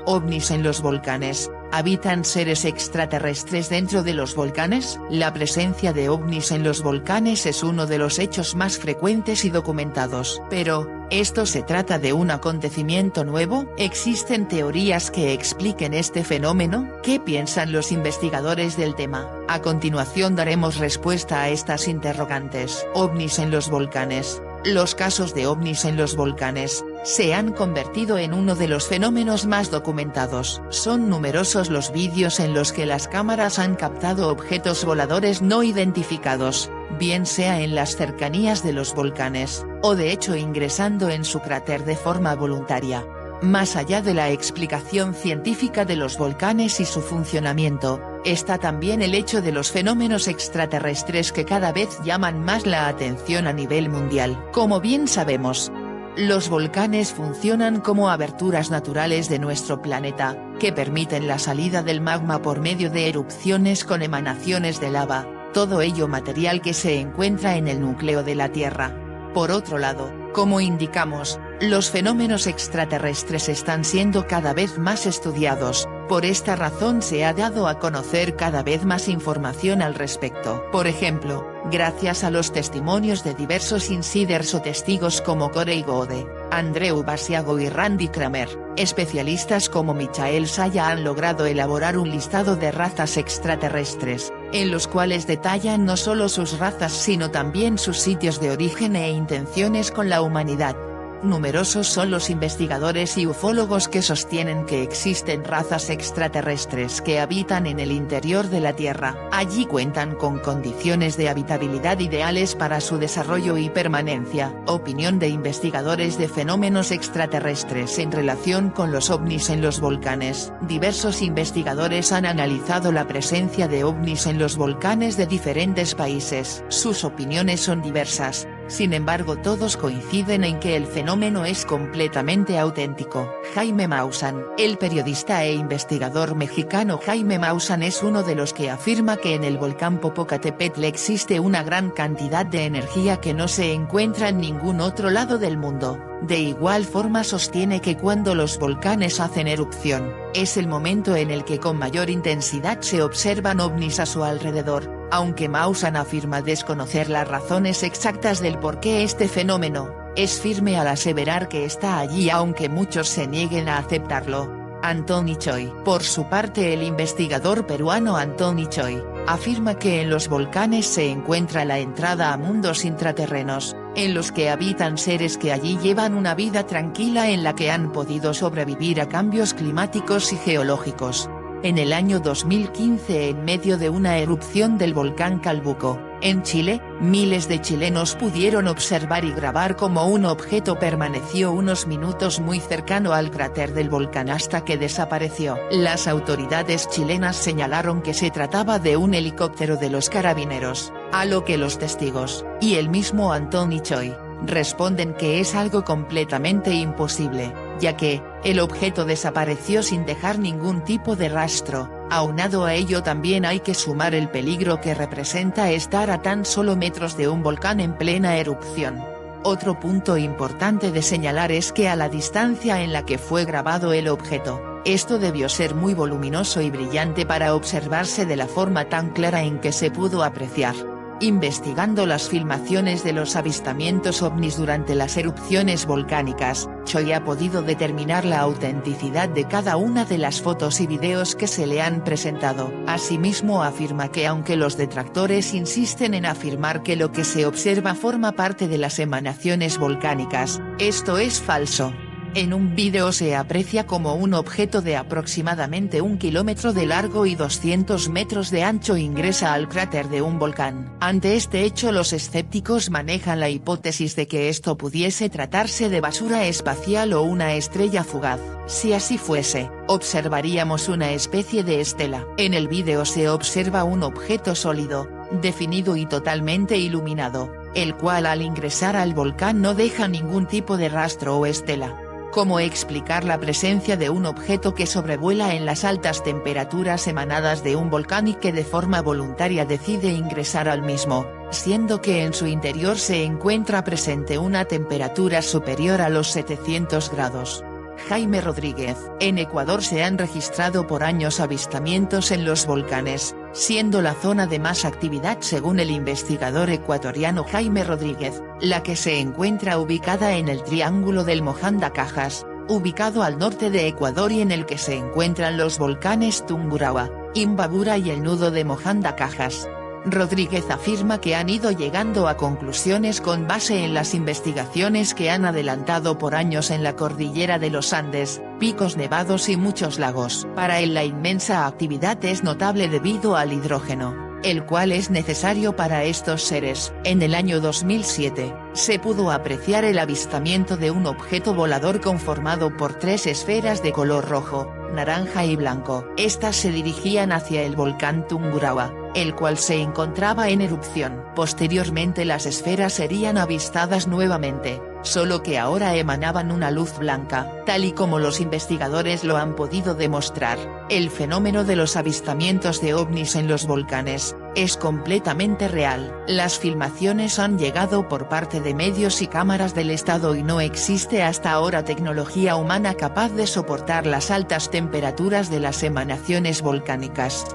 ovnis en los volcanes. ¿Habitan seres extraterrestres dentro de los volcanes? La presencia de ovnis en los volcanes es uno de los hechos más frecuentes y documentados. Pero, ¿esto se trata de un acontecimiento nuevo? ¿Existen teorías que expliquen este fenómeno? ¿Qué piensan los investigadores del tema? A continuación daremos respuesta a estas interrogantes. Ovnis en los volcanes. Los casos de ovnis en los volcanes se han convertido en uno de los fenómenos más documentados. Son numerosos los vídeos en los que las cámaras han captado objetos voladores no identificados, bien sea en las cercanías de los volcanes, o de hecho ingresando en su cráter de forma voluntaria. Más allá de la explicación científica de los volcanes y su funcionamiento, está también el hecho de los fenómenos extraterrestres que cada vez llaman más la atención a nivel mundial. Como bien sabemos, los volcanes funcionan como aberturas naturales de nuestro planeta, que permiten la salida del magma por medio de erupciones con emanaciones de lava, todo ello material que se encuentra en el núcleo de la Tierra. Por otro lado, como indicamos, los fenómenos extraterrestres están siendo cada vez más estudiados, por esta razón se ha dado a conocer cada vez más información al respecto. Por ejemplo, gracias a los testimonios de diversos insiders o testigos como Corey Goode, Andrew Basiago y Randy Kramer, especialistas como Michael Saya han logrado elaborar un listado de razas extraterrestres, en los cuales detallan no solo sus razas sino también sus sitios de origen e intenciones con la humanidad. Numerosos son los investigadores y ufólogos que sostienen que existen razas extraterrestres que habitan en el interior de la Tierra. Allí cuentan con condiciones de habitabilidad ideales para su desarrollo y permanencia. Opinión de investigadores de fenómenos extraterrestres en relación con los ovnis en los volcanes. Diversos investigadores han analizado la presencia de ovnis en los volcanes de diferentes países. Sus opiniones son diversas. Sin embargo, todos coinciden en que el fenómeno es completamente auténtico. Jaime Maussan. El periodista e investigador mexicano Jaime Maussan es uno de los que afirma que en el volcán Popocatépetl existe una gran cantidad de energía que no se encuentra en ningún otro lado del mundo. De igual forma sostiene que cuando los volcanes hacen erupción, es el momento en el que con mayor intensidad se observan ovnis a su alrededor. Aunque Maussan afirma desconocer las razones exactas del por qué este fenómeno, es firme al aseverar que está allí aunque muchos se nieguen a aceptarlo. Anthony Choi. Por su parte, el investigador peruano Anthony Choi, afirma que en los volcanes se encuentra la entrada a mundos intraterrenos, en los que habitan seres que allí llevan una vida tranquila en la que han podido sobrevivir a cambios climáticos y geológicos. En el año 2015, en medio de una erupción del volcán Calbuco, en Chile, miles de chilenos pudieron observar y grabar cómo un objeto permaneció unos minutos muy cercano al cráter del volcán hasta que desapareció. Las autoridades chilenas señalaron que se trataba de un helicóptero de los carabineros, a lo que los testigos, y el mismo Anthony Choi, responden que es algo completamente imposible, ya que, el objeto desapareció sin dejar ningún tipo de rastro. Aunado a ello también hay que sumar el peligro que representa estar a tan solo metros de un volcán en plena erupción. Otro punto importante de señalar es que a la distancia en la que fue grabado el objeto, esto debió ser muy voluminoso y brillante para observarse de la forma tan clara en que se pudo apreciar. Investigando las filmaciones de los avistamientos ovnis durante las erupciones volcánicas, Choi ha podido determinar la autenticidad de cada una de las fotos y videos que se le han presentado. Asimismo afirma que aunque los detractores insisten en afirmar que lo que se observa forma parte de las emanaciones volcánicas, esto es falso. En un vídeo se aprecia como un objeto de aproximadamente 1 kilómetro de largo y 200 metros de ancho ingresa al cráter de un volcán. Ante este hecho, los escépticos manejan la hipótesis de que esto pudiese tratarse de basura espacial o una estrella fugaz. Si así fuese, observaríamos una especie de estela. En el vídeo se observa un objeto sólido, definido y totalmente iluminado, el cual al ingresar al volcán no deja ningún tipo de rastro o estela. ¿Cómo explicar la presencia de un objeto que sobrevuela en las altas temperaturas emanadas de un volcán y que de forma voluntaria decide ingresar al mismo, siendo que en su interior se encuentra presente una temperatura superior a los 700 grados? Jaime Rodríguez. En Ecuador se han registrado por años avistamientos en los volcanes, siendo la zona de más actividad según el investigador ecuatoriano Jaime Rodríguez, la que se encuentra ubicada en el Triángulo del Mojanda Cajas, ubicado al norte de Ecuador y en el que se encuentran los volcanes Tungurahua, Imbabura y el nudo de Mojanda Cajas. Rodríguez afirma que han ido llegando a conclusiones con base en las investigaciones que han adelantado por años en la cordillera de los Andes, picos nevados y muchos lagos. Para él la inmensa actividad es notable debido al hidrógeno, el cual es necesario para estos seres. En el año 2007, se pudo apreciar el avistamiento de un objeto volador conformado por 3 esferas de color rojo, naranja y blanco. Estas se dirigían hacia el volcán Tungurahua, el cual se encontraba en erupción. Posteriormente las esferas serían avistadas nuevamente, solo que ahora emanaban una luz blanca, tal y como los investigadores lo han podido demostrar. El fenómeno de los avistamientos de ovnis en los volcanes es completamente real. Las filmaciones han llegado por parte de medios y cámaras del estado y no existe hasta ahora tecnología humana capaz de soportar las altas temperaturas de las emanaciones volcánicas.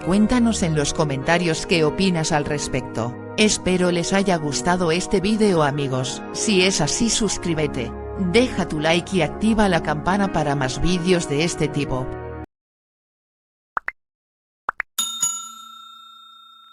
Cuéntanos en los comentarios qué opinas al respecto. Espero les haya gustado este vídeo amigos. Si es así suscríbete, deja tu like y activa la campana para más vídeos de este tipo.